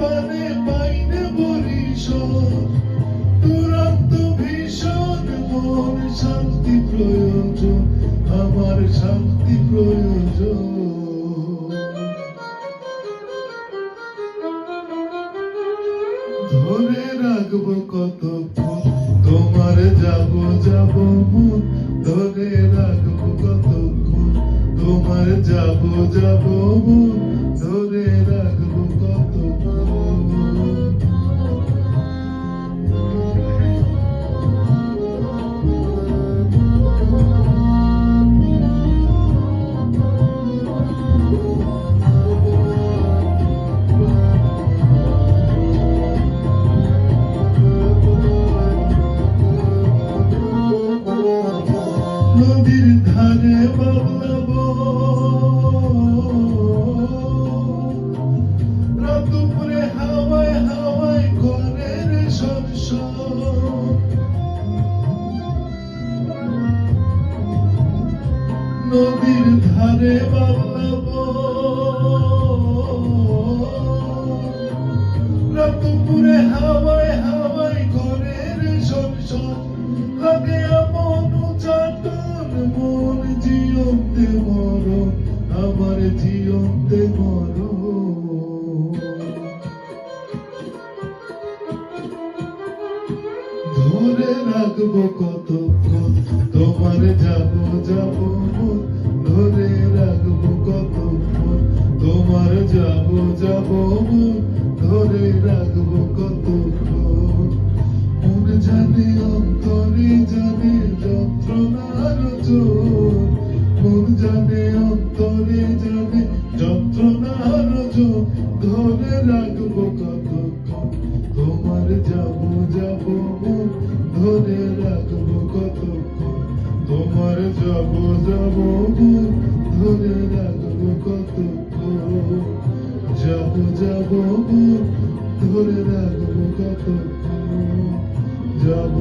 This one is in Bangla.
পানে পাইনে পরিশোধ, দুরন্ত ভীষণ মন শান্তি প্রয়োজন, আমার শান্তি প্রয়োজন। ধরে রাখবো কতক্ষণ তোমার যাব যাব মন, ধরে রাখবো কতক্ষণ তোমার যাব যাব মন, ধরে রাখবো কতক্ষণ। নদীর ধারে বাবলাবো, রাত দুপুরে হাওয়ায় হাওয়ায় করে রে সরসর। নদীর ধারে বাবলাবো, রাত দুপুরে হাওয়ায় হাওয়ায় করে রে সরসর। লাগে এমন চাটন মন জিয়ন্তে মরণ, আমার জিয়ন্তে মরণ। ধরে রাখবো কতক্ষণ তোমার যাব যাব মন, ধরে রাখবো কতক্ষণ তোমার যাব যাব মন, ধরে রাখবো কতক্ষণ। মন জানে অন্তরে জানে যন্ত্রণার ওজন, মন জানে অন্তরে জানে যন্ত্রণার ওজন, ধরে রাখবো কতক্ষণ তোমার যাব যাব মন, ধরে রাখবো কতক্ষণ তোমার যাব যাব মন, ধরে রাখবো কতক্ষণ। যাব যাব মন, ধরে রাখবো কতক্ষণ। যাব